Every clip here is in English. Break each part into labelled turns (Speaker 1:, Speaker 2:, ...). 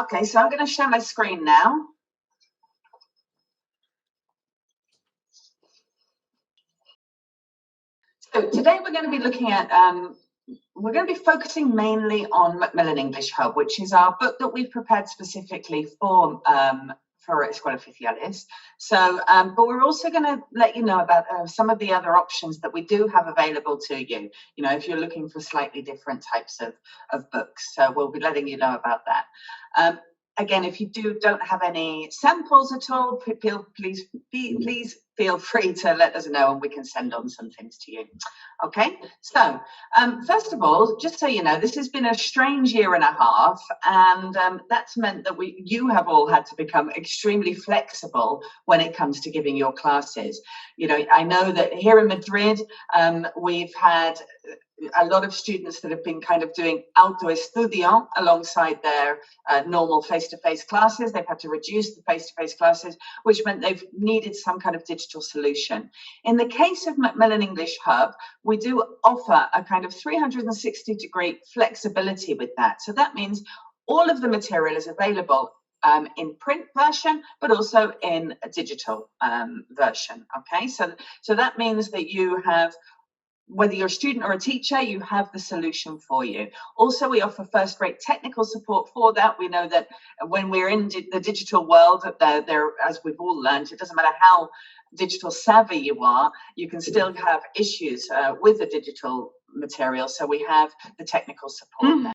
Speaker 1: Okay, so I'm going to share my screen now. So today we're going to be looking at, we're going to be focusing mainly on Macmillan English Hub, which is our book that we've prepared specifically for Escuelas Oficiales. So, but we're also going to let you know about some of the other options that we do have available to you, you know, if you're looking for slightly different types of books. So we'll be letting you know about that. Again, if you don't have any samples at all, please feel free to let us know and we can send on some things to you. Okay, so first of all, just so you know, this has been a strange year and a half, and that's meant that you have all had to become extremely flexible when it comes to giving your classes. You know, I know that here in Madrid, we've had a lot of students that have been kind of doing autoestudio alongside their normal face-to-face classes. They've had to reduce the face-to-face classes, which meant they've needed some kind of digital solution. In the case of Macmillan English Hub, we do offer a kind of 360-degree flexibility with that. So that means all of the material is available in print version, but also in a digital version. Okay, so that means that you have, whether you're a student or a teacher, you have the solution for you. Also, we offer first-rate technical support for that. We know that when we're in the digital world, as we've all learned, it doesn't matter how digital savvy you are, you can still have issues with the digital material. So we have the technical support there.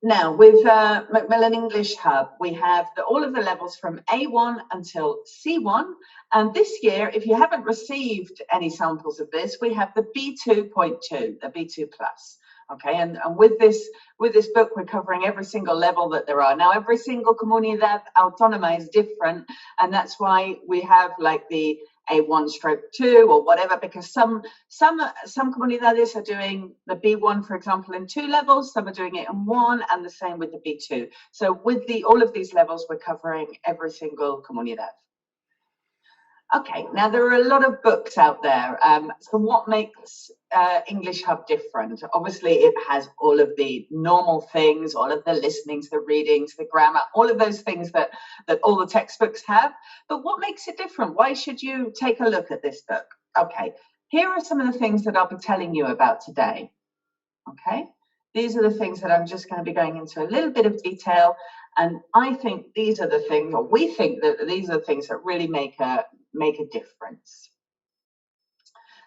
Speaker 1: Now, with Macmillan English Hub, we have all of the levels from A1 until C1. And this year, if you haven't received any samples of this, we have the B2.2, the B2 Plus. Okay, and with this book, we're covering every single level that there are. Now, every single comunidad autónoma is different, and that's why we have like the A1/2 or whatever, because some comunidades are doing the B1, for example, in 2 levels, some are doing it in 1, and the same with the B2. So with all of these levels, we're covering every single comunidad. Okay, now there are a lot of books out there. So what makes English Hub different? Obviously, it has all of the normal things, all of the listenings, the readings, the grammar, all of those things that all the textbooks have. But what makes it different? Why should you take a look at this book? Okay, here are some of the things that I'll be telling you about today. Okay, these are the things that I'm just going to be going into a little bit of detail. And I think these are the things, or we think that these are the things that really make a difference.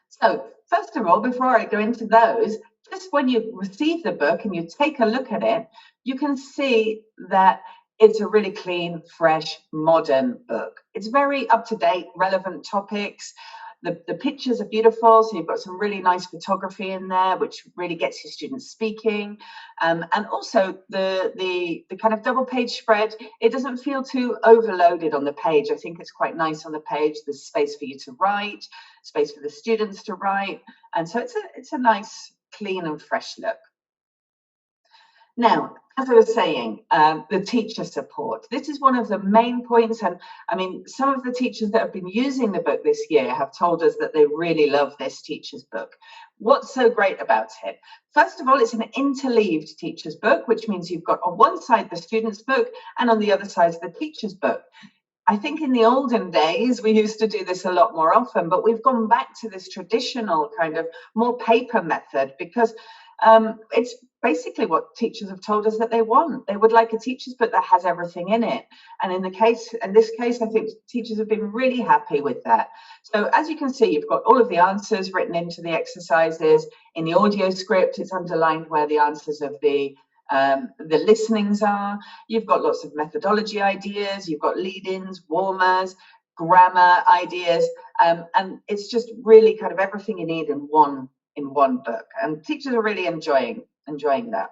Speaker 1: So first of all, before I go into those, just when you receive the book and you take a look at it, you can see that it's a really clean, fresh, modern book. It's very up-to-date, relevant topics. The pictures are beautiful, so you've got some really nice photography in there, which really gets your students speaking. And also the kind of double page spread, it doesn't feel too overloaded on the page. I think it's quite nice on the page. There's space for you to write, space for the students to write. And so it's a nice, clean and fresh look. Now, as I was saying, the teacher support. This is one of the main points. And I mean, some of the teachers that have been using the book this year have told us that they really love this teacher's book. What's so great about it? First of all, it's an interleaved teacher's book, which means you've got on one side the student's book and on the other side the teacher's book. I think in the olden days, we used to do this a lot more often, but we've gone back to this traditional kind of more paper method because it's basically what teachers have told us that they want. They would like a teacher's book that has everything in it. And in this case, I think teachers have been really happy with that. So as you can see, you've got all of the answers written into the exercises. In the audio script, it's underlined where the answers of the listenings are. You've got lots of methodology ideas. You've got lead-ins, warmers, grammar ideas. And it's just really kind of everything you need in one book, and teachers are really enjoying that.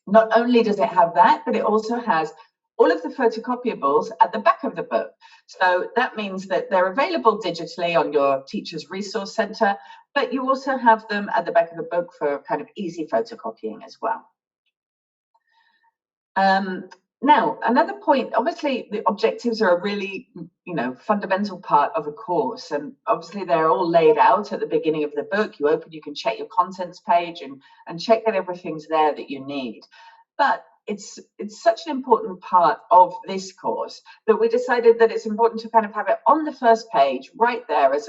Speaker 1: Not only does it have that, but it also has all of the photocopiables at the back of the book. So that means that they're available digitally on your teacher's resource center, but you also have them at the back of the book for kind of easy photocopying as well. Now, another point, obviously the objectives are a really, fundamental part of a course, and obviously they're all laid out at the beginning of the book. You open, you can check your contents page and check that everything's there that you need. But it's such an important part of this course that we decided that it's important to kind of have it on the first page right there as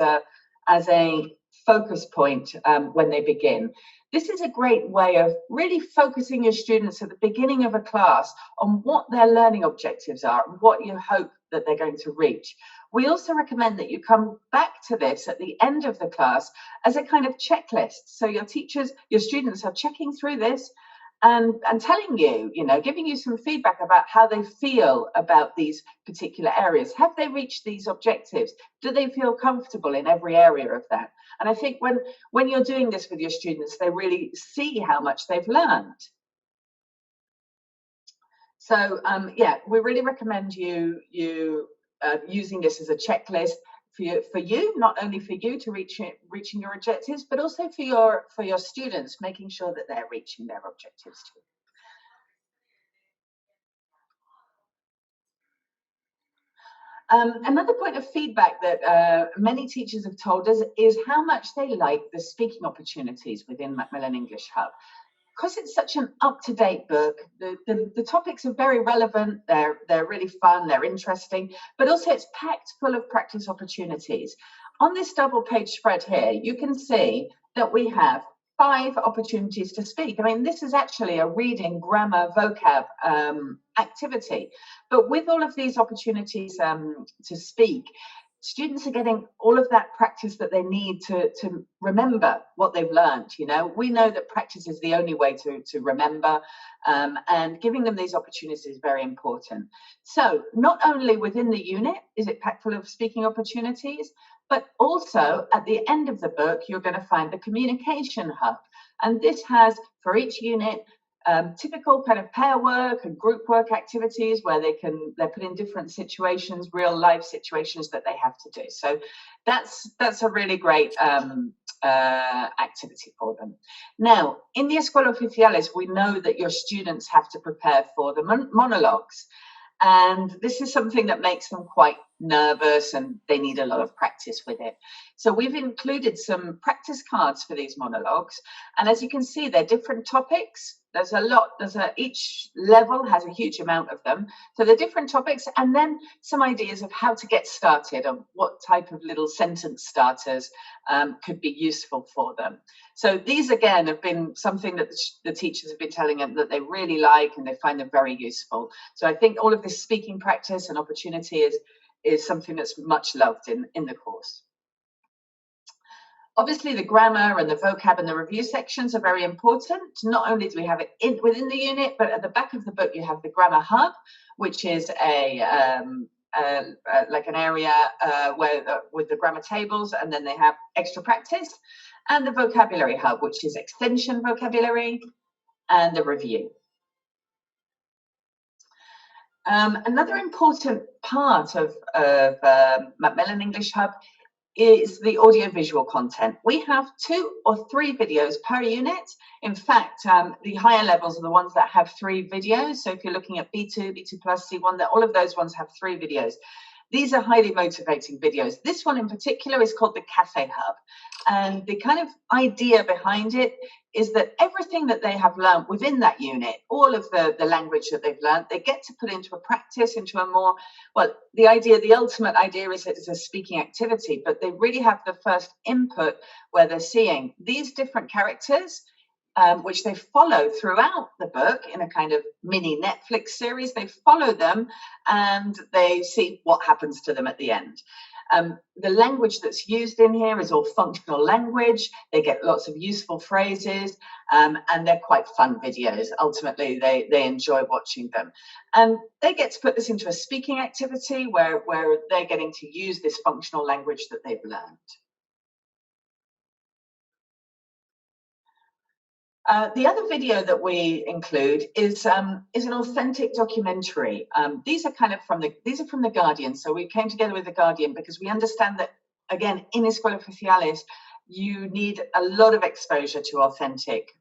Speaker 1: a focus point when they begin. This is a great way of really focusing your students at the beginning of a class on what their learning objectives are and what you hope that they're going to reach. We also recommend that you come back to this at the end of the class as a kind of checklist. So your students are checking through this and telling you, giving you some feedback about how they feel about these particular areas. Have they reached these objectives? Do they feel comfortable in every area of that? And I think when you're doing this with your students, they really see how much they've learned. So we really recommend you using this as a checklist for you, not only for you to reaching your objectives, but also for your students, making sure that they're reaching their objectives too. Another point of feedback that many teachers have told us is how much they like the speaking opportunities within Macmillan English Hub. Because it's such an up-to-date book, the topics are very relevant, they're really fun, they're interesting, but also it's packed full of practice opportunities. On this double-page spread here, you can see that we have 5 opportunities to speak. I mean, this is actually a reading, grammar, vocab activity. But with all of these opportunities to speak, students are getting all of that practice that they need to remember what they've learned. We know that practice is the only way to remember, and giving them these opportunities is very important. So not only within the unit is it packed full of speaking opportunities, but also at the end of the book, you're going to find the communication hub. And this has, for each unit, typical kind of pair work and group work activities where they're put in different situations, real life situations that they have to do. So that's a really great activity for them. Now, in the Escuelas Oficiales, we know that your students have to prepare for the monologues. And this is something that makes them quite nervous and they need a lot of practice with it. So we've included some practice cards for these monologues. And as you can see, they're different topics. Each level has a huge amount of them. So they're different topics, and then some ideas of how to get started and what type of little sentence starters could be useful for them. So these, again, have been something that the teachers have been telling them that they really like and they find them very useful. So I think all of this speaking practice and opportunity is something that's much loved in the course. Obviously, the grammar and the vocab and the review sections are very important. Not only do we have it within the unit, but at the back of the book, you have the grammar hub, which is like an area with the grammar tables, and then they have extra practice, and the vocabulary hub, which is extension vocabulary, and the review. Another important part of Macmillan English Hub is the audiovisual content. We have 2 or 3 videos per unit. In fact, the higher levels are the ones that have 3 videos. So if you're looking at B2, B2+, C1, all of those ones have 3 videos. These are highly motivating videos. This one in particular is called the Cafe Hub. And the kind of idea behind it is that everything that they have learned within that unit, all of the language that they've learned, they get to put into a practice, into a more, the ultimate idea is that it's a speaking activity, but they really have the first input where they're seeing these different characters, which they follow throughout the book in a kind of mini Netflix series. They follow them and they see what happens to them at the end. The language that's used in here is all functional language. They get lots of useful phrases, and they're quite fun videos. Ultimately, they enjoy watching them. And they get to put this into a speaking activity where they're getting to use this functional language that they've learned. The other video that we include is an authentic documentary. These are from the Guardian. So we came together with the Guardian because we understand that, again, in Escuelas Oficiales, you need a lot of exposure to authentic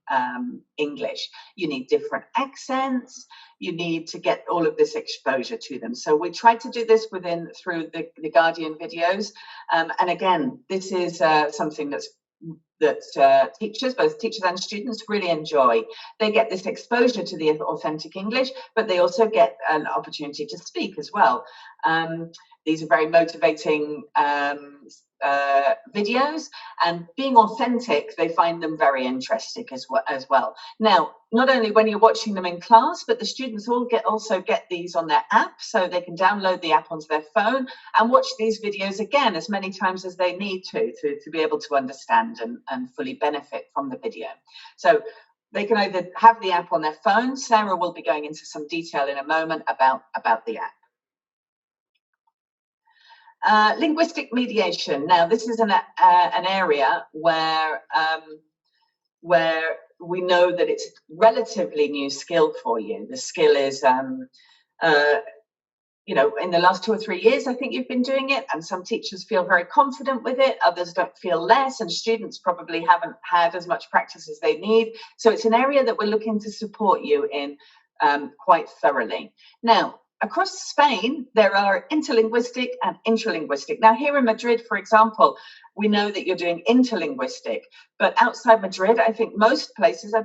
Speaker 1: English. You need different accents. you need to get all of this exposure to them. So we try to do this through the Guardian videos. And again, this is something that teachers, both teachers and students, really enjoy. They get this exposure to the authentic English, but they also get an opportunity to speak as well. These are very motivating videos, and being authentic, they find them very interesting as well. Now, not only when you're watching them in class, but the students also get these on their app, so they can download the app onto their phone and watch these videos again as many times as they need to be able to understand and fully benefit from the video. So they can either have the app on their phone. Sarah will be going into some detail in a moment about the app. Linguistic mediation. Now, this is an area where we know that it's a relatively new skill for you. The skill is, you know, in the last 2 or 3 years, I think you've been doing it, and some teachers feel very confident with it, others don't feel less, and students probably haven't had as much practice as they need. So it's an area that we're looking to support you in quite thoroughly. Now, across Spain, there are interlinguistic and intralinguistic. Now, here in Madrid, for example, we know that you're doing interlinguistic, but outside Madrid, I think most places are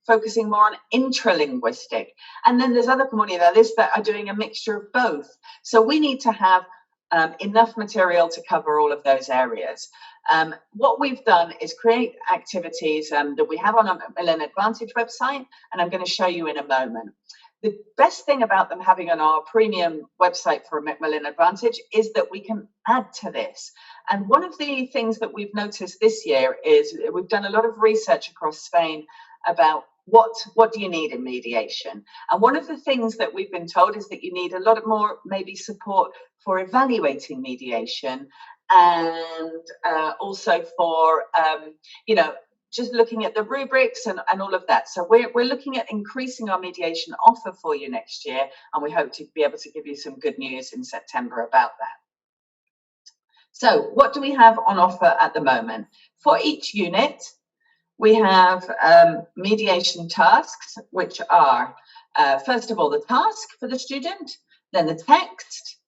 Speaker 1: focusing more on intralinguistic. And then there's other comunidades that are doing a mixture of both. So we need to have enough material to cover all of those areas. What we've done is create activities that we have on our Macmillan Advantage website, and I'm going to show you in a moment. The best thing about them having on our premium website for Macmillan Advantage is that we can add to this. And one of the things that we've noticed this year is we've done a lot of research across Spain about what do you need in mediation. And one of the things that we've been told is that you need a lot more maybe support for evaluating mediation, and also for, you know, just looking at the rubrics and all of that. So we're looking at increasing our mediation offer for you next year, and we hope to be able to give you some good news in September about that. So what do we have on offer at the moment? For each unit, we have mediation tasks, which are, first of all, the task for the student, then the text,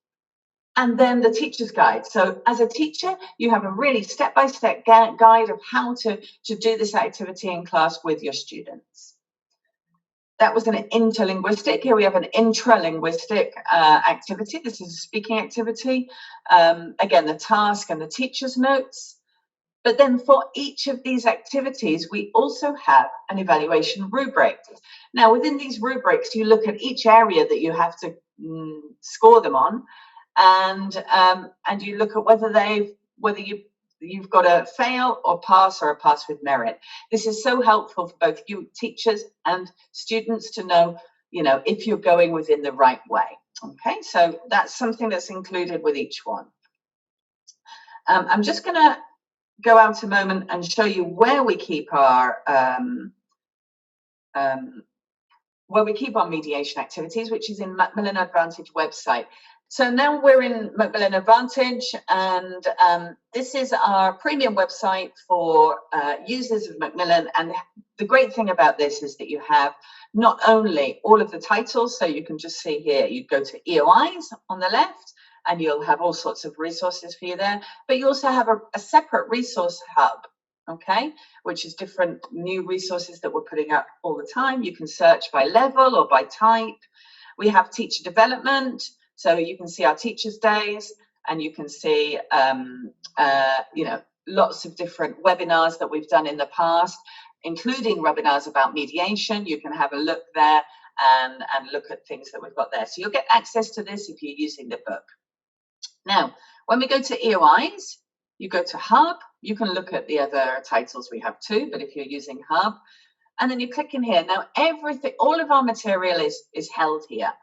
Speaker 1: and then the teacher's guide. So as a teacher, you have a really step-by-step guide of how to do this activity in class with your students. That was an interlinguistic. Here we have an intralinguistic activity. This is a speaking activity. Again, the task and the teacher's notes. But then for each of these activities, we also have an evaluation rubric. Now, within these rubrics, you look at each area that you have to score them on, and you look at whether you've got a fail or pass, or a pass with merit. This is so helpful for both you teachers and students to know, you know, if you're going within the right way. Okay, so that's something that's included with each one. I'm just going to go out a moment and show you where we keep our mediation activities, which is in Macmillan Advantage website. So now we're in Macmillan Advantage, and this is our premium website for users of Macmillan. And the great thing about this is that you have not only all of the titles, so you can just see here, you go to EOIs on the left, and you'll have all sorts of resources for you there, but you also have a separate resource hub, okay, which is different new resources that we're putting up all the time. You can search by level or by type. We have teacher development, so you can see our teachers' days, and you can see, you know, lots of different webinars that we've done in the past, including webinars about mediation. You can have a look there and look at things that we've got there. So you'll get access to this if you're using the book. Now, when we go to EOIs, you go to Hub. You can look at the other titles we have too, but if you're using Hub, and then you click in here. Now, everything, all of our material is held here.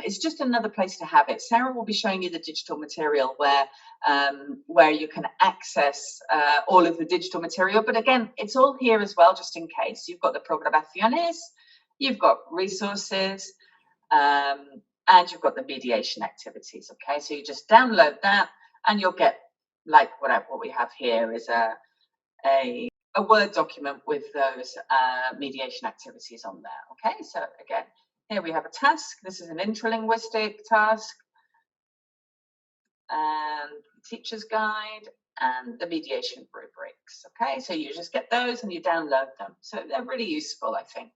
Speaker 1: It's just another place to have it. Sarah will be showing you the digital material where you can access all of the digital material. But again, it's all here as well, just in case. You've got the programaciones, you've got resources, and you've got the mediation activities. Okay, so you just download that, and you'll get, like what we have here is a Word document with those mediation activities on there. Okay, so again, Here we have a task. This is an intralinguistic task, and teacher's guide, and the mediation rubrics. Okay, so you just get those and you download them. So they're really useful, I think.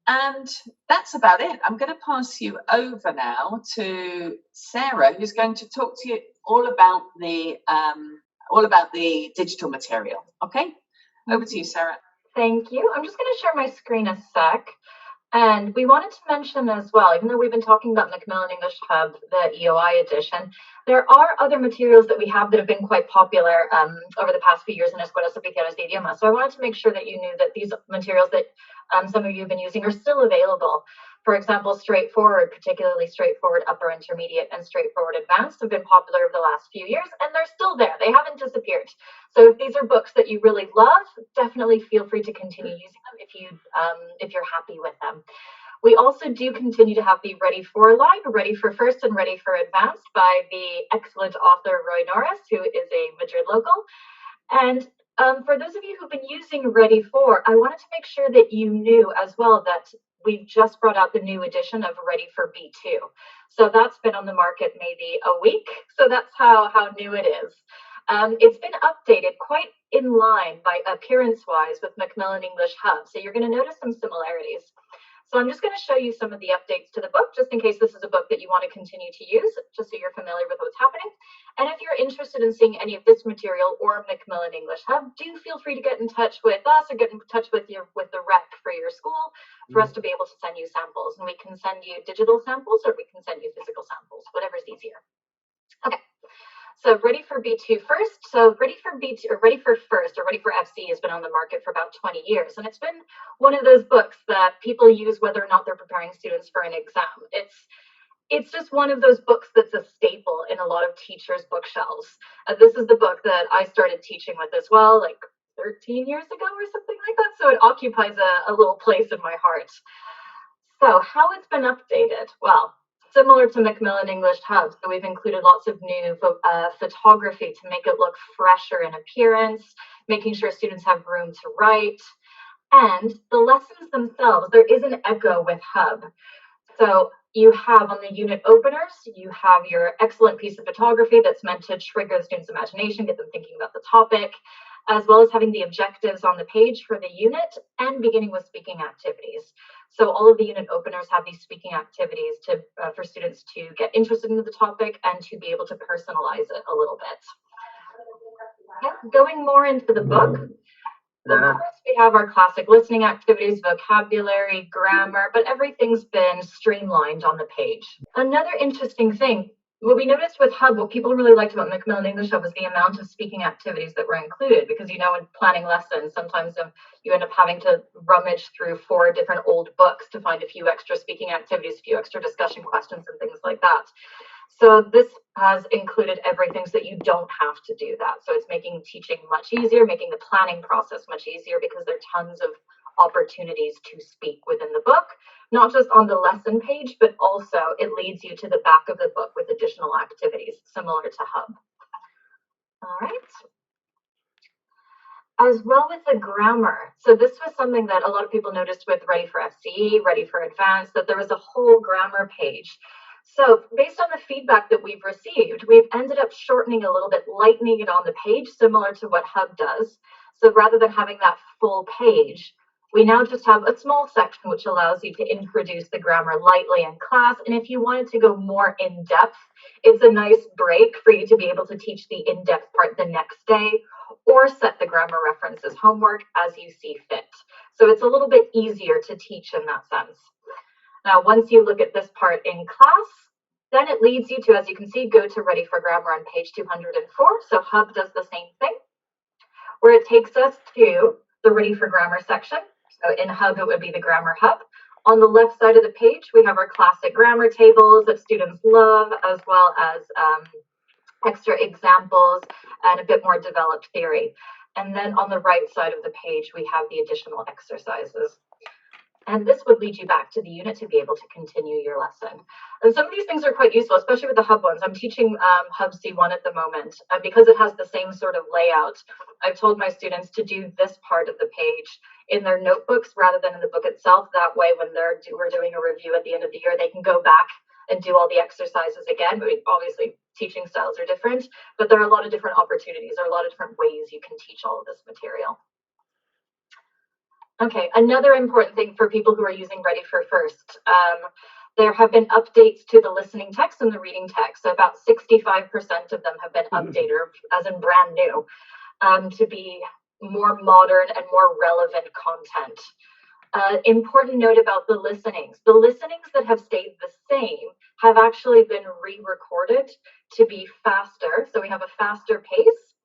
Speaker 1: And that's about it. I'm going to pass you over now to Sarah, who's going to talk to you all about the digital material. Okay, over to you, Sarah.
Speaker 2: Thank you. I'm just going to share my screen a sec. And we wanted to mention as well, even though we've been talking about Macmillan English Hub, the EOI edition, there are other materials that we have that have been quite popular over the past few years in Escuelas Oficiales de Idiomas. So I wanted to make sure that you knew that these materials that some of you have been using are still available. For example, straightforward, particularly straightforward upper intermediate and straightforward advanced have been popular over the last few years, and they're still there. They haven't disappeared. So if these are books that you really love, definitely feel free to continue using them if you're happy with them. We also do continue to have the Ready for Live, Ready for First and Ready for Advanced by the excellent author Roy Norris, who is a Madrid local. And for those of you who've been using Ready for, I wanted to make sure that you knew as well that we've just brought out the new edition of Ready for B2. So that's been on the market maybe a week. So that's how new it is. It's been updated quite in line by appearance-wise with Macmillan English Hub. So you're going to notice some similarities. So I'm just going to show you some of the updates to the book, just in case this is a book that you want to continue to use, just so you're familiar with what's happening. And if you're interested in seeing any of this material or Macmillan English Hub, do feel free to get in touch with us or get in touch with the rep for your school for us to be able to send you samples. And we can send you digital samples or we can send you physical samples, whatever's easier. Okay. So Ready for B2 first. So Ready for B2 or Ready for First or Ready for FC has been on the market for about 20 years. And it's been one of those books that people use whether or not they're preparing students for an exam. It's just one of those books that's a staple in a lot of teachers' bookshelves. This is the book that I started teaching with as well, like 13 years ago or something like that. So it occupies a little place in my heart. So how it's been updated? Well, similar to Macmillan English Hub, so we've included lots of new photography to make it look fresher in appearance, making sure students have room to write. And the lessons themselves, there is an echo with Hub. So you have on the unit openers, you have your excellent piece of photography that's meant to trigger the students' imagination, get them thinking about the topic, as well as having the objectives on the page for the unit and beginning with speaking activities. So all of the unit openers have these speaking activities for students to get interested in the topic and to be able to personalize it a little bit. Yeah, going more into the book, of course, we have our classic listening activities, vocabulary, grammar, but everything's been streamlined on the page. Another interesting thing, what we noticed with Hub, what people really liked about Macmillan English Hub was the amount of speaking activities that were included, because in planning lessons, sometimes you end up having to rummage through 4 different old books to find a few extra speaking activities, a few extra discussion questions and things like that. So this has included everything so that you don't have to do that. So it's making teaching much easier, making the planning process much easier, because there are tons of opportunities to speak within the book, not just on the lesson page, but also it leads you to the back of the book with additional activities similar to Hub. All right. As well with the grammar. So this was something that a lot of people noticed with Ready for FCE, Ready for Advanced, that there was a whole grammar page. So based on the feedback that we've received, we've ended up shortening a little bit, lightening it on the page, similar to what Hub does. So rather than having that full page, we now just have a small section which allows you to introduce the grammar lightly in class. And if you wanted to go more in depth, it's a nice break for you to be able to teach the in-depth part the next day, or set the grammar reference as homework as you see fit. So it's a little bit easier to teach in that sense. Now, once you look at this part in class, then it leads you to, as you can see, go to Ready for Grammar on page 204. So Hub does the same thing, where it takes us to the Ready for Grammar section. So in Hub, it would be the Grammar Hub. On the left side of the page, we have our classic grammar tables that students love, as well as extra examples and a bit more developed theory. And then on the right side of the page, we have the additional exercises. And this would lead you back to the unit to be able to continue your lesson. And some of these things are quite useful, especially with the hub ones. I'm teaching Hub C1 at the moment. And because it has the same sort of layout, I've told my students to do this part of the page in their notebooks rather than in the book itself. That way, when we're doing a review at the end of the year, they can go back and do all the exercises again. But obviously, teaching styles are different, but there are a lot of different opportunities. There are a lot of different ways you can teach all of this material. Okay, another important thing for people who are using Ready for First, there have been updates to the listening text and the reading text. So about 65% of them have been updated, as in brand new, to be more modern and more relevant content. Important note about the listenings. The listenings that have stayed the same have actually been re-recorded to be faster. So we have a faster pace.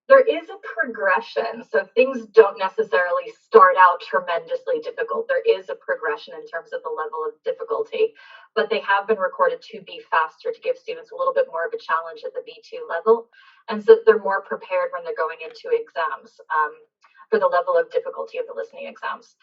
Speaker 2: There is a progression, so things don't necessarily start out tremendously difficult. There is a progression in terms of the level of difficulty, but they have been recorded to be faster to give students a little bit more of a challenge at the B2 level, and so they're more prepared when they're going into exams for the level of difficulty of the listening exams.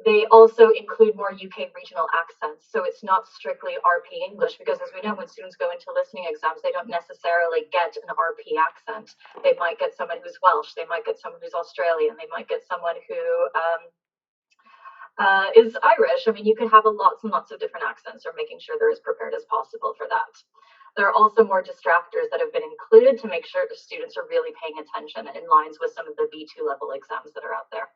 Speaker 2: They also include more UK regional accents. So it's not strictly RP English, because as we know, when students go into listening exams, they don't necessarily get an RP accent. They might get someone who's Welsh, they might get someone who's Australian, they might get someone who is Irish. I mean, you can have lots and lots of different accents, or making sure they're as prepared as possible for that. There are also more distractors that have been included to make sure the students are really paying attention in lines with some of the B2 level exams that are out there.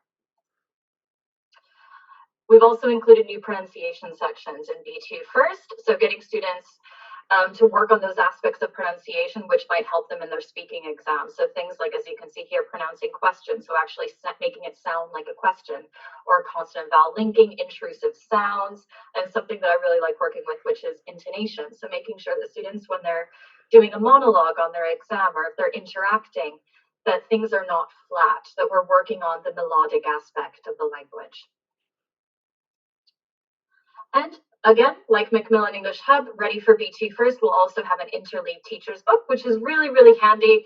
Speaker 2: We've also included new pronunciation sections in B2 first, so getting students to work on those aspects of pronunciation which might help them in their speaking exams. So things like, as you can see here, pronouncing questions, so actually making it sound like a question, or consonant vowel linking, intrusive sounds, and something that I really like working with, which is intonation. So making sure that students, when they're doing a monologue on their exam, or if they're interacting, that things are not flat, that we're working on the melodic aspect of the language. And again, like Macmillan English Hub, Ready for B2 First will also have an interleaved teacher's book, which is really, really handy,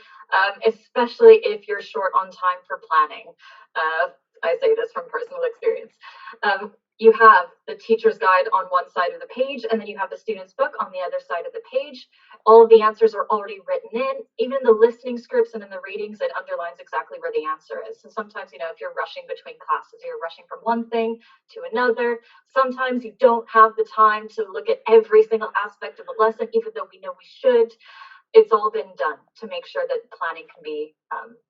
Speaker 2: especially if you're short on time for planning. I say this from personal experience. You have the teacher's guide on one side of the page, and then you have the student's book on the other side of the page. All of the answers are already written in. Even in the listening scripts and in the readings, it underlines exactly where the answer is. So sometimes, if you're rushing between classes, you're rushing from one thing to another. Sometimes you don't have the time to look at every single aspect of a lesson, even though we know we should. It's all been done to make sure that planning can be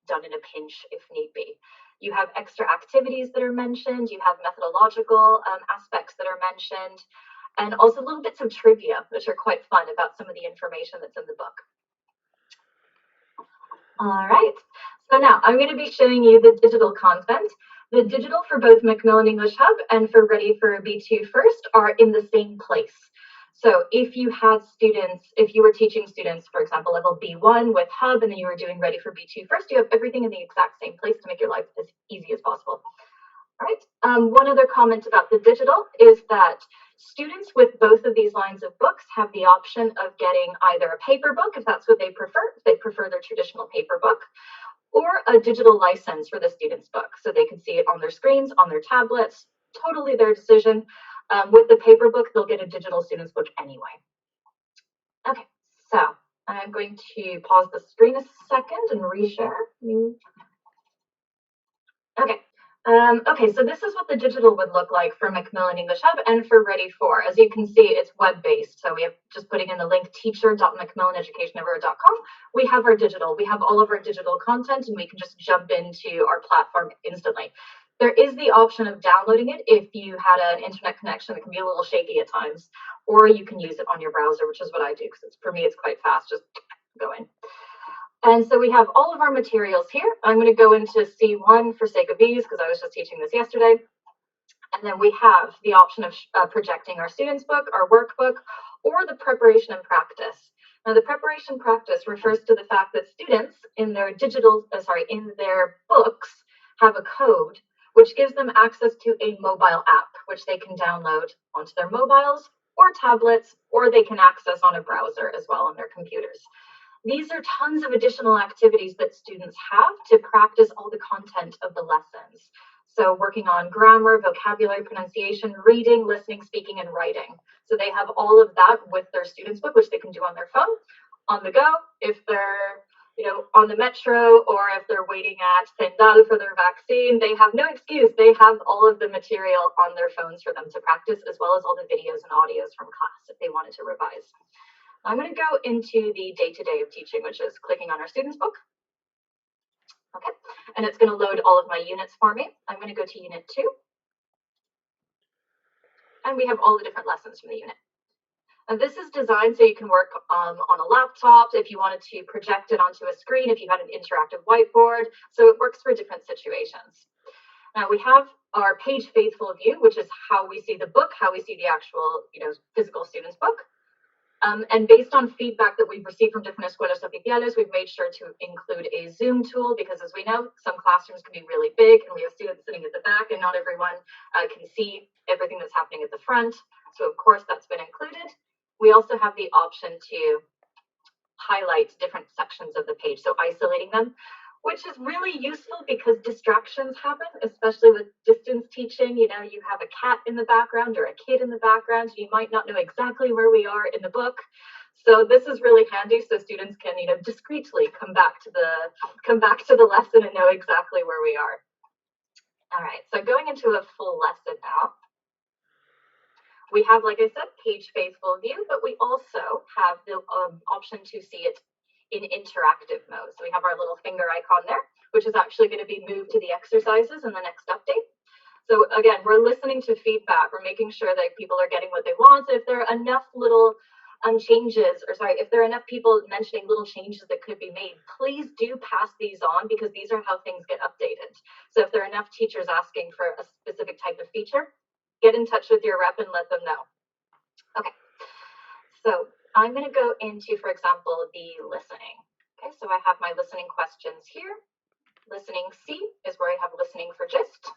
Speaker 2: done in a pinch if need be. You have extra activities that are mentioned. You have methodological aspects that are mentioned, and also little bits of trivia, which are quite fun about some of the information that's in the book. All right, so now I'm going to be showing you the digital content. The digital for both Macmillan English Hub and for Ready for B2 First are in the same place. So if you were teaching students, for example, level B1 with Hub, and then you were doing Ready for B2 First, you have everything in the exact same place to make your life as easy as possible. All right. One other comment about the digital is that students with both of these lines of books have the option of getting either a paper book, if that's what they prefer, if they prefer their traditional paper book, or a digital license for the student's book, so they can see it on their screens, on their tablets, totally their decision. With the paper book, they'll get a digital student's book anyway. Okay, so I'm going to pause the screen a second and reshare. Okay. Okay, so this is what the digital would look like for Macmillan English Hub and for Ready For. As you can see, it's web-based. So we have just putting in the link teacher.macmillaneducationeverywhere.com. We have our digital. We have all of our digital content, and we can just jump into our platform instantly. There is the option of downloading it if you had an internet connection that can be a little shaky at times, or you can use it on your browser, which is what I do, because for me it's quite fast. Just go in. And so we have all of our materials here. I'm going to go into C1 for sake of ease, because I was just teaching this yesterday. And then we have the option of projecting our student's book, our workbook, or the preparation and practice. Now, the preparation practice refers to the fact that students in their in their books have a code which gives them access to a mobile app, which they can download onto their mobiles or tablets, or they can access on a browser as well on their computers. These are tons of additional activities that students have to practice all the content of the lessons. So working on grammar, vocabulary, pronunciation, reading, listening, speaking, and writing. So they have all of that with their students book, which they can do on their phone, on the go, if they're on the metro, or if they're waiting at Sendal for their vaccine. They have no excuse. They have all of the material on their phones for them to practice, as well as all the videos and audios from class if they wanted to revise. I'm going to go into the day-to-day of teaching, which is clicking on our students book. Okay, and it's going to load all of my units for me. I'm going to go to Unit 2. And we have all the different lessons from the unit. And this is designed so you can work on a laptop, if you wanted to project it onto a screen, if you had an interactive whiteboard. So it works for different situations. Now we have our page faithful view, which is how we see the book, how we see the actual physical student's book. And based on feedback that we've received from different Escuelas Oficiales, we've made sure to include a Zoom tool, because as we know, some classrooms can be really big and we have students sitting at the back and not everyone can see everything that's happening at the front. So of course that's been included. We also have the option to highlight different sections of the page, so isolating them, which is really useful because distractions happen, especially with distance teaching. You have a cat in the background or a kid in the background. You might not know exactly where we are in the book. So this is really handy, so students can, discreetly come back to the lesson and know exactly where we are. All right, so going into a full lesson now. We have, like I said, page faithful view, but we also have the option to see it in interactive mode. So we have our little finger icon there, which is actually going to be moved to the exercises in the next update. So again, we're listening to feedback. We're making sure that people are getting what they want. So if there are enough little if there are enough people mentioning little changes that could be made, please do pass these on, because these are how things get updated. So if there are enough teachers asking for a specific type of feature, get in touch with your rep and let them know. Okay, so I'm going to go into, for example, the listening. Okay, so I have my listening questions here. Listening C is where I have listening for gist.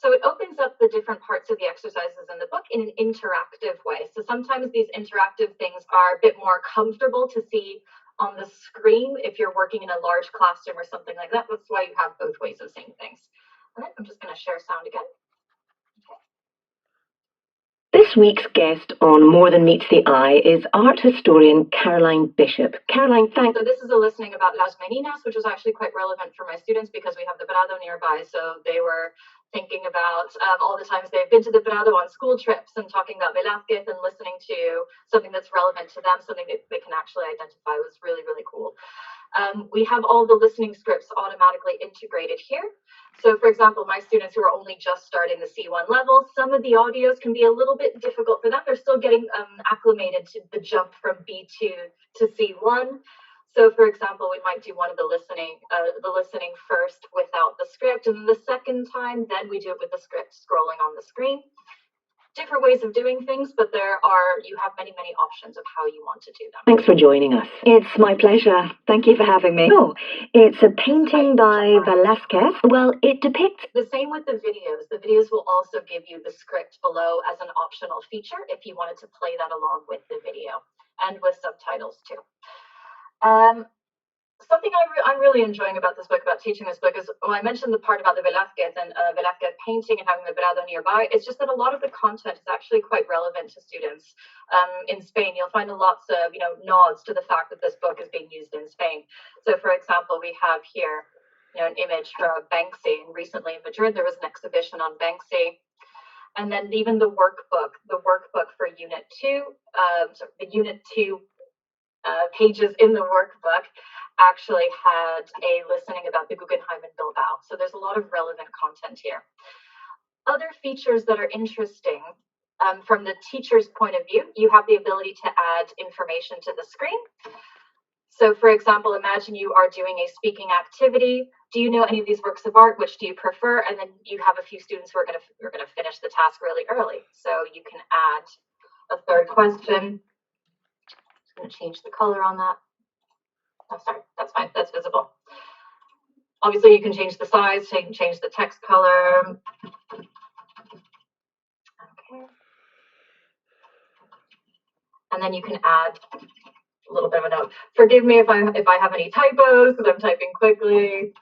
Speaker 2: So it opens up the different parts of the exercises in the book in an interactive way. So sometimes these interactive things are a bit more comfortable to see on the screen if you're working in a large classroom or something like that. That's why you have both ways of seeing things. All right, I'm just going to share sound again.
Speaker 3: This week's guest on More Than Meets the Eye is art historian Caroline Bishop. Caroline, thanks.
Speaker 2: So this is a listening about Las Meninas, which was actually quite relevant for my students because we have the Prado nearby. So they were thinking about all the times they've been to the Prado on school trips and talking about Velázquez and listening to something that's relevant to them, something that they can actually identify. Was really, really cool. We have all the listening scripts automatically integrated here. So for example, my students who are only just starting the C1 level, some of the audios can be a little bit difficult for them. They're still getting acclimated to the jump from B2 to C1. So for example, we might do one of the listening first without the script, and then the second time, then we do it with the script scrolling on the screen. Different ways of doing things, but you have many, many options of how you want to do them.
Speaker 3: Thanks for joining us. It's my pleasure. Thank you for having me. Oh, it's a painting by Velázquez. Well, it depicts...
Speaker 2: The same with the videos. The videos will also give you the script below as an optional feature if you wanted to play that along with the video, and with subtitles too. Something I'm really enjoying about this book, about teaching this book, is, well, I mentioned the part about the Velázquez and Velázquez painting and having the Prado nearby. It's just that a lot of the content is actually quite relevant to students. In Spain, you'll find lots of nods to the fact that this book is being used in Spain. So, for example, we have here an image from Banksy, and recently in Madrid there was an exhibition on Banksy. And then even the workbook for Unit 2, the Unit 2 pages in the workbook actually had a listening about the Guggenheim in Bilbao. So there's a lot of relevant content here. Other features that are interesting from the teacher's point of view, you have the ability to add information to the screen. So for example, imagine you are doing a speaking activity. Do you know any of these works of art? Which do you prefer? And then you have a few students who are going to finish the task really early. So you can add a third question. I'm going to change the color on that. Oh, sorry, that's fine. That's visible. Obviously, you can change the size, change the text color. Okay. And then you can add a little bit of a note. Forgive me if I have any typos because I'm typing quickly.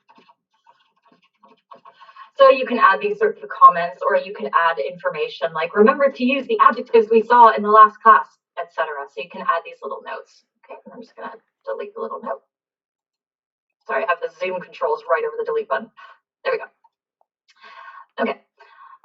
Speaker 2: So you can add these sorts of comments, or you can add information like, remember to use the adjectives we saw in the last class, etc. So you can add these little notes. Okay, and I'm just going to delete the little note. Sorry, I have the Zoom controls right over the delete button. There we go. Okay.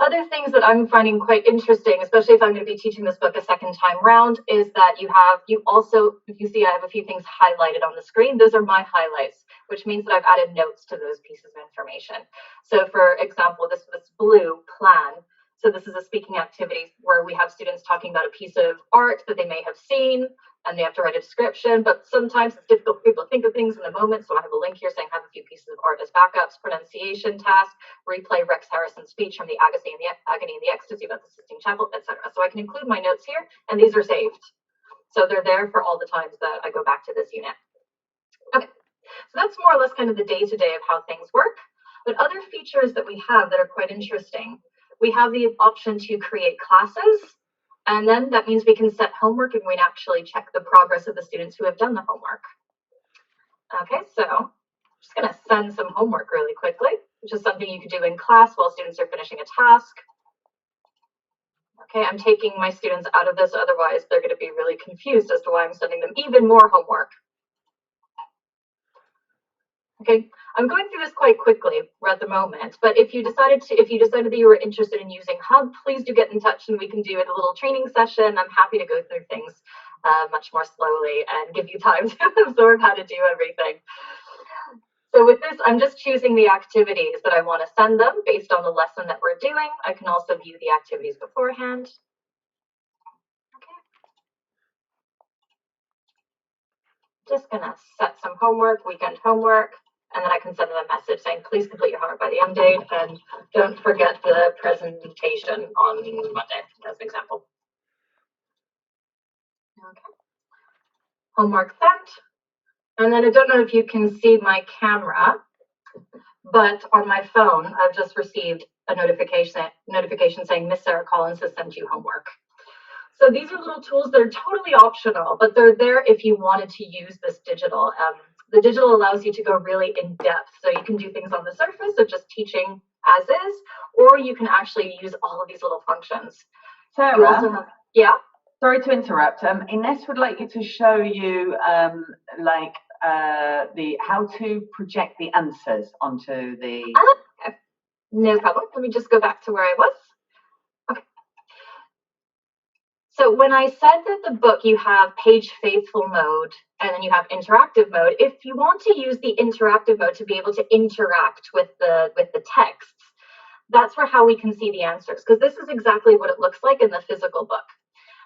Speaker 2: Other things that I'm finding quite interesting, especially if I'm going to be teaching this book a second time round, is that you also, if you see I have a few things highlighted on the screen, those are my highlights, which means that I've added notes to those pieces of information. So for example, this blue plan. So this is a speaking activity where we have students talking about a piece of art that they may have seen, and they have to write a description, but sometimes it's difficult for people to think of things in the moment. So I have a link here saying have a few pieces of art as backups, pronunciation task, replay Rex Harrison's speech from the agony and the ecstasy about the Sistine Chapel, etc. So I can include my notes here, and these are saved. So they're there for all the times that I go back to this unit. Okay, so that's more or less kind of the day-to-day of how things work. But other features that we have that are quite interesting, we have the option to create classes, and then that means we can set homework and we can actually check the progress of the students who have done the homework. Okay, so I'm just going to send some homework really quickly, which is something you could do in class while students are finishing a task. Okay, I'm taking my students out of this, otherwise they're going to be really confused as to why I'm sending them even more homework. Okay, I'm going through this quite quickly at the moment, but if you decided that you were interested in using Hub, please do get in touch and we can do a little training session. I'm happy to go through things much more slowly and give you time to absorb how to do everything. So with this, I'm just choosing the activities that I want to send them based on the lesson that we're doing. I can also view the activities beforehand. Okay. Just gonna set some homework, weekend homework. And then I can send them a message saying, please complete your homework by the end date and don't forget the presentation on Monday, as an example. Okay. Homework sent. And then I don't know if you can see my camera, but on my phone, I've just received a notification saying Miss Sarah Collins has sent you homework. So these are little tools that are totally optional, but they're there if you wanted to use this digital. The digital allows you to go really in depth. So you can do things on the surface of just teaching as is, or you can actually use all of these little functions.
Speaker 1: Sarah,
Speaker 2: yeah?
Speaker 1: Sorry to interrupt. Ines would like you to show you how to project the answers onto the...
Speaker 2: Okay. No problem. Let me just go back to where I was. So when I said that the book, you have page faithful mode and then you have interactive mode, if you want to use the interactive mode to be able to interact with the texts, that's for how we can see the answers, because this is exactly what it looks like in the physical book.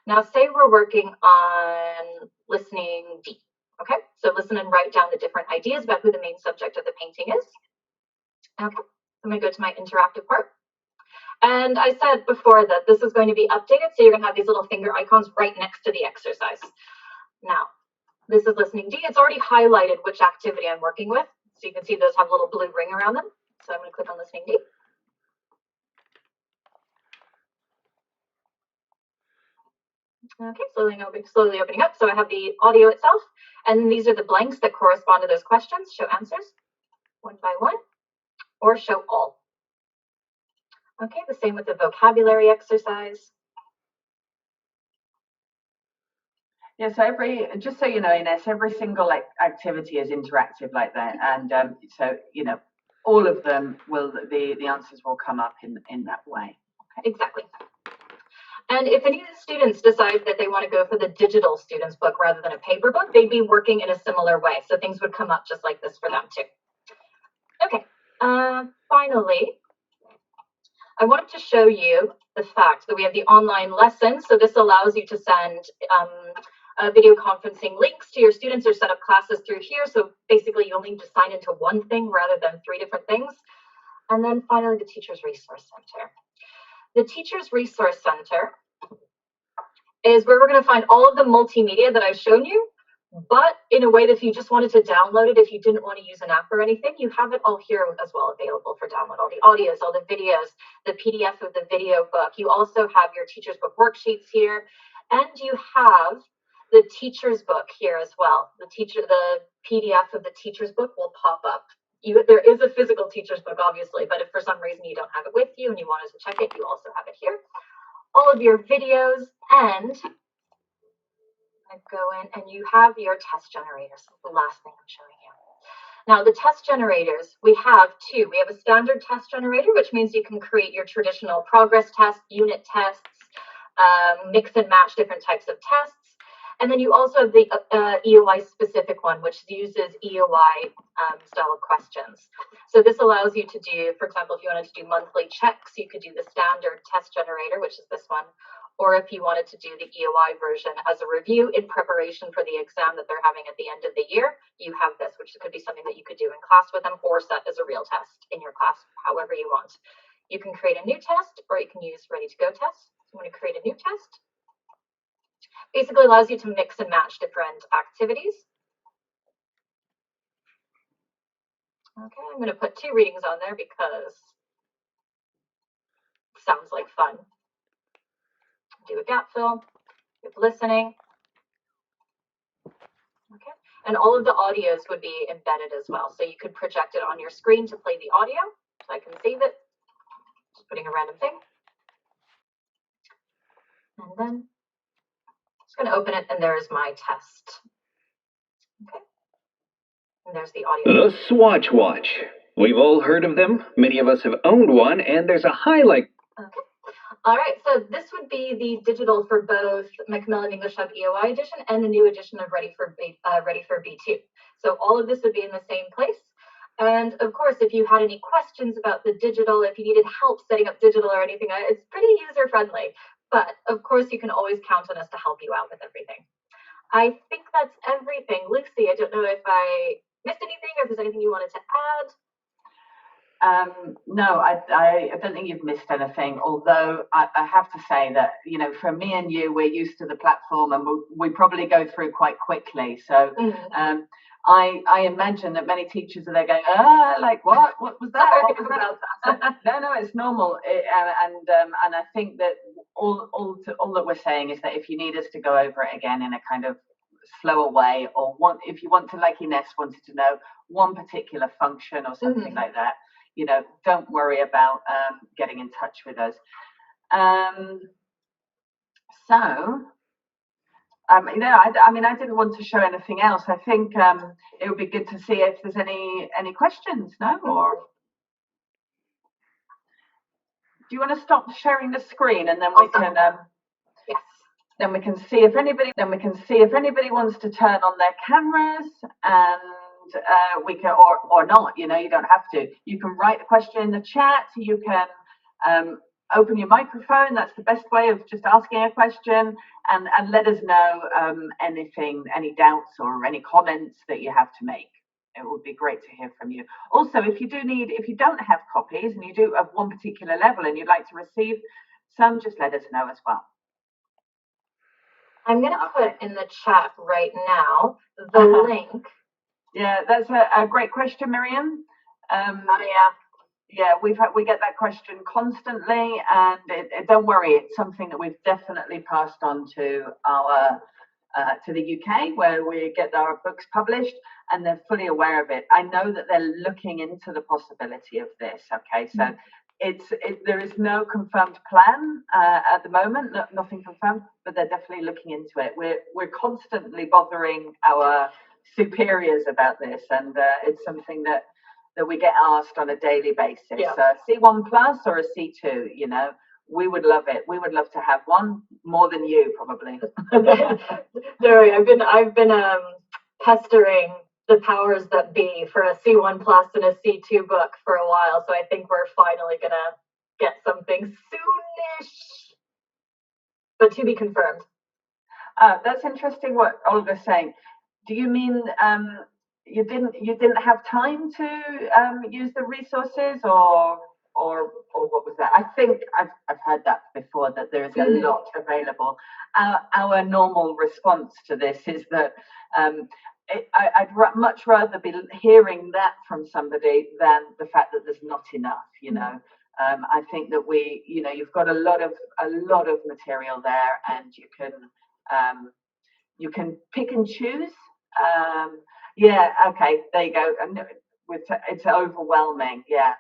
Speaker 2: Now, say we're working on listening D, okay? So listen and write down the different ideas about who the main subject of the painting is. Okay, I'm gonna go to my interactive part. And I said before that this is going to be updated, so you're going to have these little finger icons right next to the exercise. Now, this is listening D. It's already highlighted which activity I'm working with. So you can see those have a little blue ring around them. So I'm going to click on listening D. Okay, slowly opening up. So I have the audio itself, and these are the blanks that correspond to those questions. Show answers one by one, or show all. Okay, the same with the vocabulary exercise.
Speaker 1: Yeah, so just so you know, Ines, every single activity is interactive like that, and so you know, all of them will the answers will come up in that way.
Speaker 2: Okay. Exactly. And if any of the students decide that they want to go for the digital students book rather than a paper book, they'd be working in a similar way. So things would come up just like this for them too. Okay, finally, I wanted to show you the fact that we have the online lesson. So this allows you to send video conferencing links to your students or set up classes through here. So basically you'll need to sign into one thing rather than 3 different things. And then finally, the Teachers Resource Center. The Teachers Resource Center is where we're going to find all of the multimedia that I've shown you, but in a way that if you just wanted to download it, if you didn't want to use an app or anything, you have it all here as well available for download. All the audios, all the videos, the PDF of the video book. You also have your teacher's book worksheets here, and you have the teacher's book here as well. The PDF of the teacher's book will pop up. There is a physical teacher's book, obviously, but if for some reason you don't have it with you and you wanted to check it, you also have it here. All of your videos, and I go in and you have your test generators, the last thing I'm showing you. Now, the test generators, we have two. We have a standard test generator, which means you can create your traditional progress tests, unit tests, mix and match different types of tests. And then you also have the EOI specific one, which uses EOI style of questions. So this allows you to do, for example, if you wanted to do monthly checks, you could do the standard test generator, which is this one. Or if you wanted to do the EOI version as a review in preparation for the exam that they're having at the end of the year, you have this, which could be something that you could do in class with them or set as a real test in your class, however you want. You can create a new test or you can use ready to go tests. So I'm going to create a new test. Basically allows you to mix and match different activities. Okay, I'm going to put 2 readings on there because it sounds like fun. Do a gap fill with listening. Okay, and all of the audios would be embedded as well. So you could project it on your screen to play the audio. So I can save it, just putting a random thing. And then I'm just going to open it, and there's my test. Okay, and there's the audio.
Speaker 4: The Swatch Watch. We've all heard of them. Many of us have owned one, and there's a highlight.
Speaker 2: Okay. All right, so this would be the digital for both Macmillan English Hub EOI edition and the new edition of Ready for B2. So all of this would be in the same place. And of course, if you had any questions about the digital, if you needed help setting up digital or anything, it's pretty user-friendly. But of course, you can always count on us to help you out with everything. I think that's everything. Lucy, I don't know if I missed anything or if there's anything you wanted to add.
Speaker 1: No, I don't think you've missed anything, although I have to say that, you know, for me and you, we're used to the platform and we probably go through quite quickly. So I imagine that many teachers are there going, like what was that? What was that? No, it's normal. And I think that all that we're saying is that if you need us to go over it again in a kind of slower way, or if you want to, like Ines wanted to know one particular function or something like that, you know, don't worry about getting in touch with us. You know, I mean, I didn't want to show anything else. I think it would be good to see if there's any questions. No, or do you want to stop sharing the screen and then we can?
Speaker 2: Yes.
Speaker 1: Then we can see if anybody wants to turn on their cameras, and we can, or not. You know, you don't have to. You can write the question in the chat. You can open your microphone. That's the best way of just asking a question, and let us know anything, any doubts or any comments that you have to make. It would be great to hear from you. Also, if you don't have copies and you do of one particular level and you'd like to receive some, just let us know as well.
Speaker 2: I'm going to put in the chat right now the link.
Speaker 1: Yeah, that's a great question, Miriam. Yeah, we get that question constantly, and don't worry, it's something that we've definitely passed on to our to the UK, where we get our books published, and they're fully aware of it. I know that they're looking into the possibility of this. Okay, so there is no confirmed plan at the moment, nothing confirmed, but they're definitely looking into it. We're constantly bothering our superiors about this, and it's something that we get asked on a daily basis.
Speaker 2: Yeah.
Speaker 1: C1 plus or a C2, you know, we would love it. We would love to have one more than you, probably.
Speaker 2: Sorry, I've been pestering the powers that be for a C1 plus and a C2 book for a while, so I think we're finally gonna get something soonish, but to be confirmed.
Speaker 1: That's interesting what Olga's saying. Do you mean you didn't have time to use the resources, or what was that? I think I've heard that before, that there is a lot available. Our normal response to this is that I'd much rather be hearing that from somebody than the fact that there's not enough. You know, I think that you've got a lot of material there, and you can you can pick and choose. Yeah, okay, there you go. And it's overwhelming. Yeah.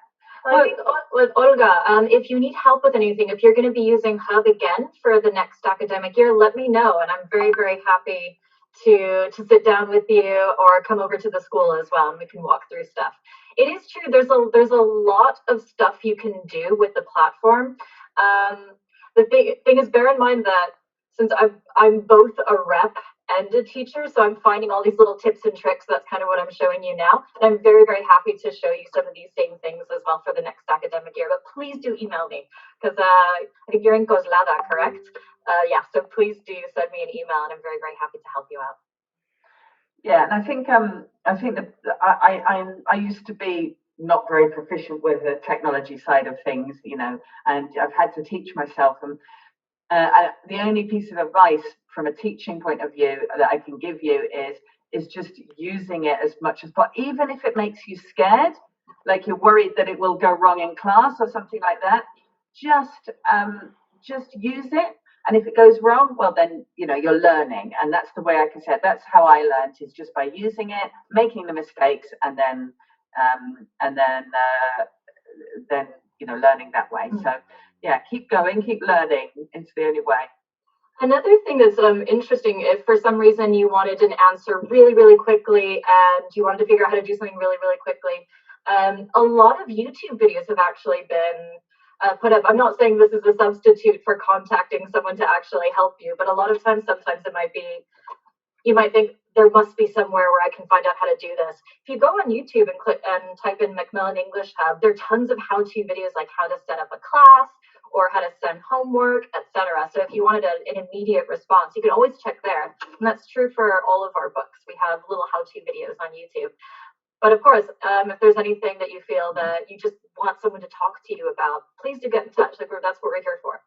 Speaker 2: I think with Olga, if you need help with anything, if you're going to be using Hub again for the next academic year, let me know, and I'm very, very happy to sit down with you or come over to the school as well, and we can walk through stuff. It is true. There's a lot of stuff you can do with the platform. The thing is, bear in mind that since I'm both a rep and a teacher, so I'm finding all these little tips and tricks. That's kind of what I'm showing you now, and I'm very, very happy to show you some of these same things as well for the next academic year. But please do email me, because I think you're in Kozlada, correct? Yeah, so please do send me an email, and I'm very, very happy to help you out.
Speaker 1: Yeah, and I think that I used to be not very proficient with the technology side of things, you know, and I've had to teach myself. And the only piece of advice from a teaching point of view that I can give you is just using it as much as possible, even if it makes you scared, like you're worried that it will go wrong in class or something like that. Just use it. And if it goes wrong, well, then, you know, you're learning. And that's the way I can say it. That's how I learned, is just by using it, making the mistakes, and then, you know, learning that way. So, yeah, keep going, keep learning. It's the only way.
Speaker 2: Another thing that's interesting, if for some reason you wanted an answer really, really quickly and you wanted to figure out how to do something really, really quickly, a lot of YouTube videos have actually been put up. I'm not saying this is a substitute for contacting someone to actually help you, but a lot of times, sometimes it might be, you might think there must be somewhere where I can find out how to do this. If you go on YouTube and click and type in Macmillan English Hub, there are tons of how-to videos like how to set up a class or how to send homework, etc. So if you wanted an immediate response, you can always check there. And that's true for all of our books. We have little how-to videos on YouTube. But of course, if there's anything that you feel that you just want someone to talk to you about, please do get in touch. Like, that's what we're here for.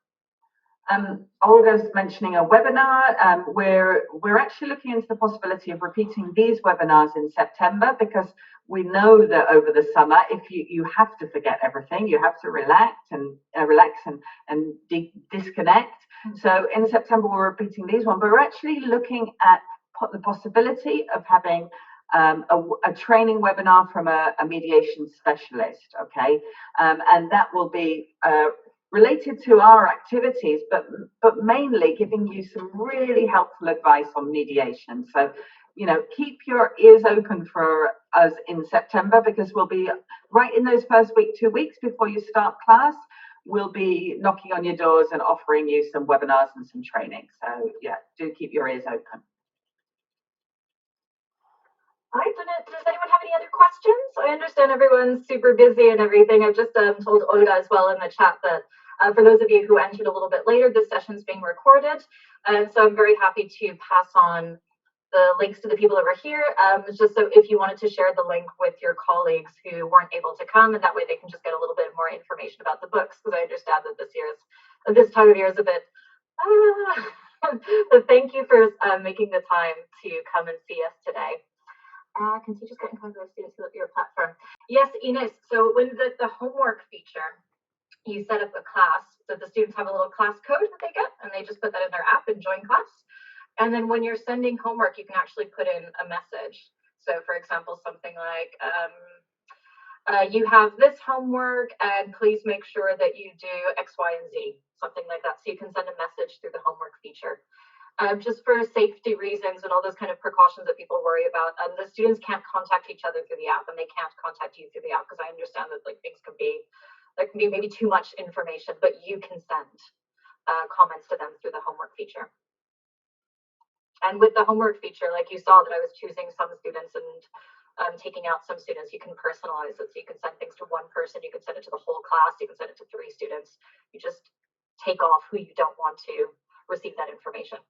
Speaker 1: Olga's mentioning a webinar. We're actually looking into the possibility of repeating these webinars in September, because we know that over the summer, if you have to forget everything, you have to relax and disconnect. So in September, we're repeating these ones, but we're actually looking at the possibility of having a training webinar from a mediation specialist, okay? And that will be related to our activities, but mainly giving you some really helpful advice on mediation. So, you know, keep your ears open for us in September, because we'll be right in those first 2 weeks before you start class. We'll be knocking on your doors and offering you some webinars and some training. So yeah, do keep your ears open.
Speaker 2: All right, does anyone have any other questions? I understand everyone's super busy and everything. I've just told Olga as well in the chat that for those of you who entered a little bit later, this session's being recorded. And so I'm very happy to pass on the links to the people that were here. Just so if you wanted to share the link with your colleagues who weren't able to come, and that way they can just get a little bit more information about the books, because I understand that this time of year is a bit, but thank you for making the time to come and see us today. Can teachers get in contact with students through your platform? Yes, Ines. So when the homework feature, you set up a class, so the students have a little class code that they get, and they just put that in their app and join class. And then when you're sending homework, you can actually put in a message. So for example, something like, you have this homework, and please make sure that you do X, Y, and Z, something like that. So you can send a message through the homework feature. Just for safety reasons and all those kind of precautions that people worry about. The students can't contact each other through the app, and they can't contact you through the app, because I understand that like things can be, there can be maybe too much information, but you can send comments to them through the homework feature. And with the homework feature, like you saw that I was choosing some students and taking out some students, you can personalize it. So you can send things to one person, you can send it to the whole class, you can send it to 3 students. You just take off who you don't want to receive that information.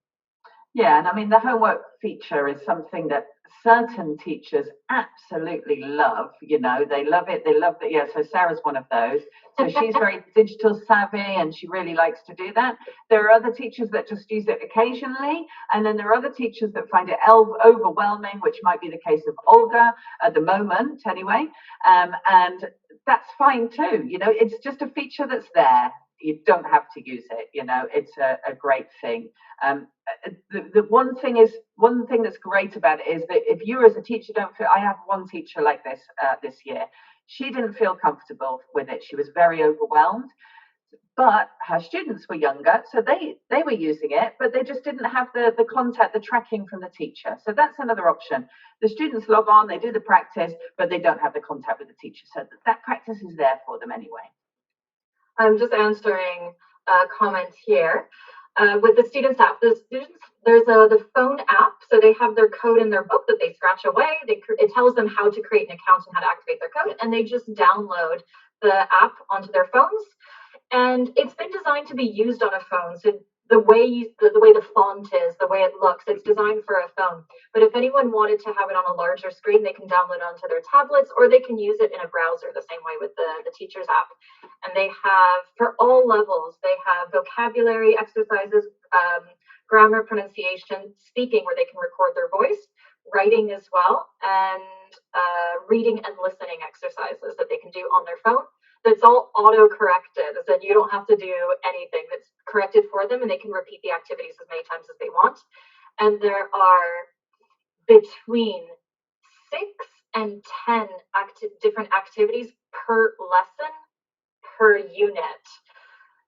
Speaker 1: Yeah, and I mean, the homework feature is something that certain teachers absolutely love. You know, they love it. They love it. Yeah, so Sarah's one of those. So she's very digital savvy, and she really likes to do that. There are other teachers that just use it occasionally. And then there are other teachers that find it overwhelming, which might be the case of Olga at the moment anyway. And that's fine too. You know, it's just a feature that's there. you don't have to use it. You know, it's a great thing. The one thing that's great about it is that if you as a teacher don't feel, I have one teacher like this this year. She didn't feel comfortable with it. She was very overwhelmed. But her students were younger, so they were using it, but they just didn't have the contact, the tracking from the teacher. So that's another option. The students log on, they do the practice, but they don't have the contact with the teacher. So that practice is there for them anyway.
Speaker 2: I'm just answering comments here. With the students app, there's the phone app, so they have their code in their book that they scratch away. It tells them how to create an account and how to activate their code, and they just download the app onto their phones. And it's been designed to be used on a phone. So the way the font is, the way it looks, it's designed for a phone. But if anyone wanted to have it on a larger screen, they can download it onto their tablets, or they can use it in a browser the same way with the teacher's app. And they have, for all levels, they have vocabulary exercises, grammar, pronunciation, speaking, where they can record their voice, writing as well, and reading and listening exercises that they can do on their phone. That's all auto-corrected, so you don't have to do anything. That's corrected for them, and they can repeat the activities as many times as they want. And there are between 6 and 10 different activities per lesson, per unit.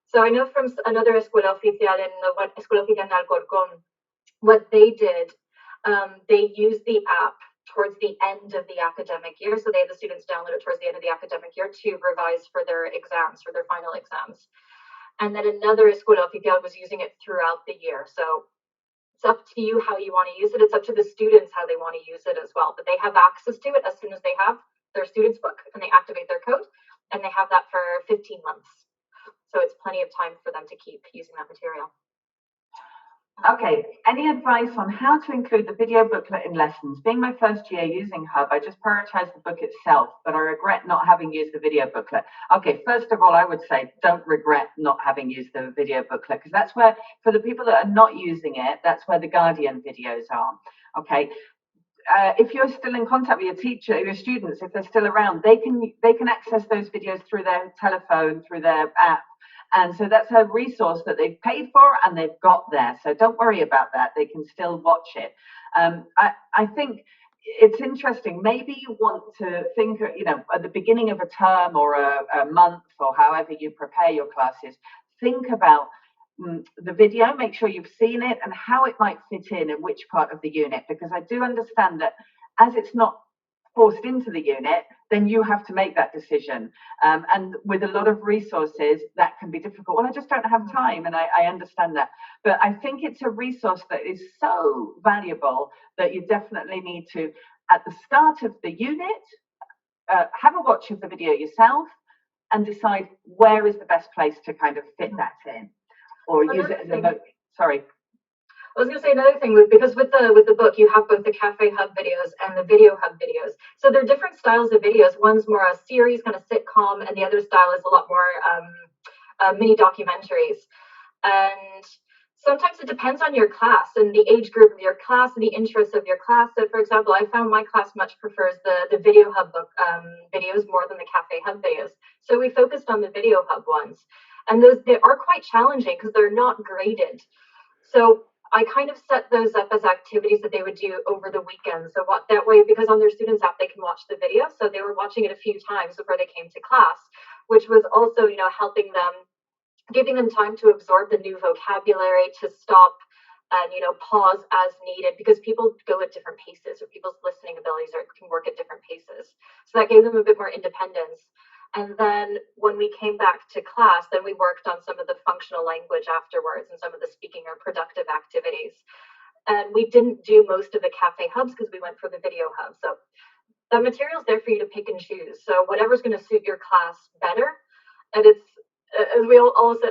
Speaker 2: So I know from another Escuela Oficial in Escuela Oficial in Alcorcón, what they did, they used the app towards the end of the academic year. So they had the students download it towards the end of the academic year to revise for their exams, for their final exams. And then another Escuela Oficial was using it throughout the year. So it's up to you how you want to use it. It's up to the students how they want to use it as well. But they have access to it as soon as they have their student's book and they activate their code. And they have that for 15 months. So it's plenty of time for them to keep using that material.
Speaker 1: Okay, any advice on how to include the video booklet in lessons? Being my first year using Hub, I just prioritized the book itself, but I regret not having used the video booklet. Okay, first of all, I would say don't regret not having used the video booklet, because that's where, for the people that are not using it, that's where the Guardian videos are. Okay. If you're still in contact with your teacher, your students, if they're still around, they can access those videos through their telephone, through their app. And so that's a resource that they've paid for and they've got there. So don't worry about that. They can still watch it. I think it's interesting. Maybe you want to think, you know, at the beginning of a term or a month or however you prepare your classes, think about the video, make sure you've seen it and how it might fit in which part of the unit, because I do understand that as it's not forced into the unit, then you have to make that decision. And with a lot of resources, that can be difficult. Well, I just don't have time, and I understand that. But I think it's a resource that is so valuable that you definitely need to, at the start of the unit, have a watch of the video yourself and decide where is the best place to kind of fit that in. Or use it as a sorry.
Speaker 2: I was going to say another thing, because with the book, you have both the Cafe Hub videos and the Video Hub videos. So they're different styles of videos. One's more a series, kind of sitcom, and the other style is a lot more mini documentaries. And sometimes it depends on your class and the age group of your class and the interests of your class. So, for example, I found my class much prefers the Video Hub book videos more than the Cafe Hub videos. So we focused on the Video Hub ones. And they are quite challenging because they're not graded. So I kind of set those up as activities that they would do over the weekend. So that way, because on their students app, they can watch the video. So they were watching it a few times before they came to class, which was also, you know, helping them, giving them time to absorb the new vocabulary, to stop and, you know, pause as needed, because people go at different paces, or people's listening abilities can work at different paces. So that gave them a bit more independence. And then when we came back to class, then we worked on some of the functional language afterwards and some of the speaking or productive activities. And we didn't do most of the Cafe Hubs because we went for the Video Hub. So the material's there for you to pick and choose. So whatever's going to suit your class better. And it's, as we always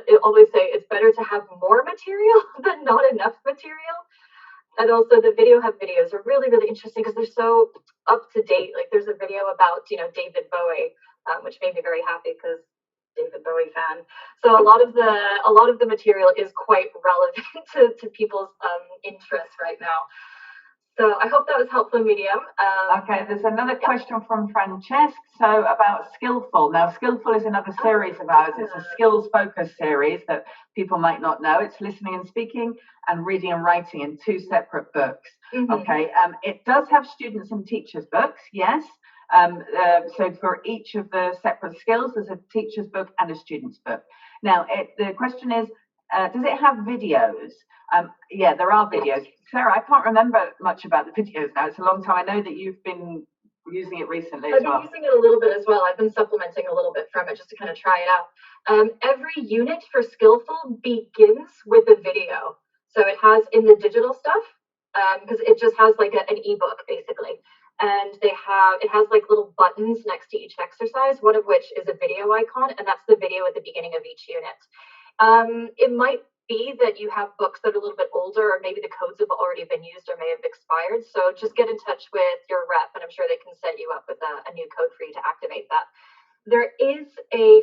Speaker 2: say, it's better to have more material than not enough material. And also the Video Hub videos are really, really interesting because they're so up to date. Like there's a video about, you know, David Bowie, which made me very happy because David Bowie fan. So a lot of the material is quite relevant to people's interests right now. So I hope that was helpful, Medium.
Speaker 1: Okay, there's another question from Francesc. So about Skillful. Now, Skillful is another series of ours. It's a skills focused series that people might not know. It's listening and speaking and reading and writing in 2 separate books. Okay, it does have students and teachers books, yes. So for each of the separate skills, there's a teacher's book and a student's book. Now, the question is, does it have videos? Yeah, there are videos. Sarah, I can't remember much about the videos now. It's a long time. I know that you've been using it recently as well.
Speaker 2: I've been using it a little bit as well. I've been supplementing a little bit from it just to kind of try it out. Every unit for Skillful begins with a video. So it has in the digital stuff, because it just has like an ebook basically. And it has like little buttons next to each exercise, one of which is a video icon, and that's the video at the beginning of each unit. It might be that you have books that are a little bit older, or maybe the codes have already been used or may have expired. So just get in touch with your rep, and I'm sure they can set you up with a new code for you to activate that. There is a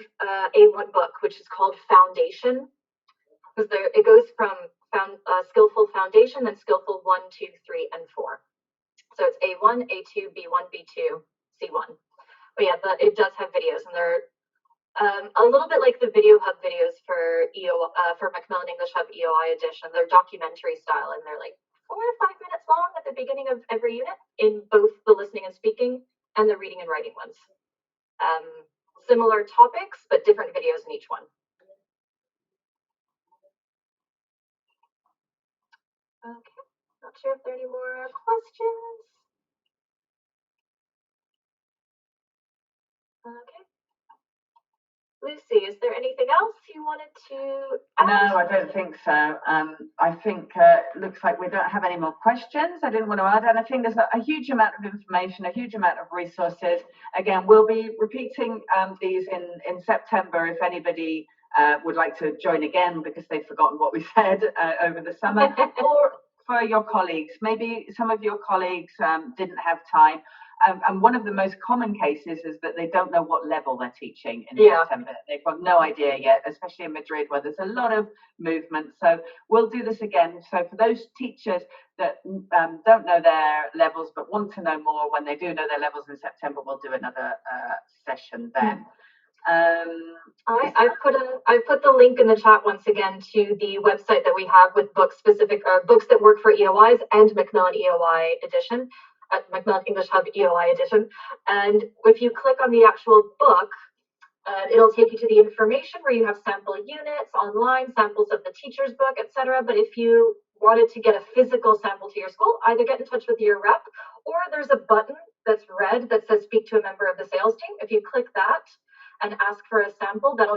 Speaker 2: A1 book, which is called Foundation, because it goes from Skillful Foundation, then Skillful 1, 2, 3, and 4. So it's A1, A2, B1, B2, C1. But yeah, it does have videos, and they're a little bit like the Video Hub videos for for Macmillan English Hub EOI edition. They're documentary style, and they're like 4 or 5 minutes long at the beginning of every unit in both the listening and speaking and the reading and writing ones. Similar topics, but different videos in each one. Okay, not sure if there are any more questions. Okay. Lucy, is there anything else you wanted to add?
Speaker 1: No, I don't think so. I think it looks like we don't have any more questions. I didn't want to add anything. There's a huge amount of information, a huge amount of resources. Again, we'll be repeating these in September if anybody would like to join again because they've forgotten what we said over the summer, or for your colleagues. Maybe some of your colleagues didn't have time. And one of the most common cases is that they don't know what level they're teaching in September. They've got no idea yet, especially in Madrid where there's a lot of movement. So we'll do this again. So for those teachers that don't know their levels but want to know more, when they do know their levels in September, we'll do another session then.
Speaker 2: I put the link in the chat once again to the website that we have with books that work for EOIs and Macmillan EOI edition. Macmillan English Hub EOI edition, and if you click on the actual book, it'll take you to the information where you have sample units online, samples of the teacher's book, etc. But if you wanted to get a physical sample to your school, either get in touch with your rep, or there's a button that's red that says speak to a member of the sales team. If you click that and ask for a sample, that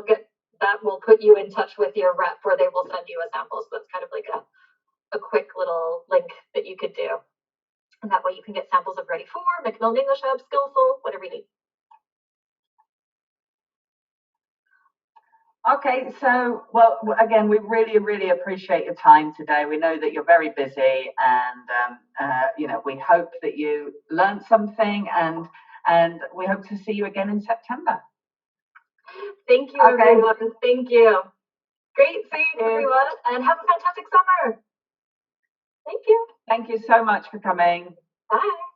Speaker 2: will put you in touch with your rep, where they will send you a sample. So that's kind of like a quick little link that you could do. And that way you can get samples of Ready 4, Macmillan English Hub, Skillful, whatever you need.
Speaker 1: Okay, so, well, again, we really, really appreciate your time today. We know that you're very busy, and, you know, we hope that you learned something, and we hope to see you again in September.
Speaker 2: Thank you, everyone. Thank you. Great seeing everyone, and have a fantastic summer. Thank you.
Speaker 1: Thank you so much for coming.
Speaker 2: Bye.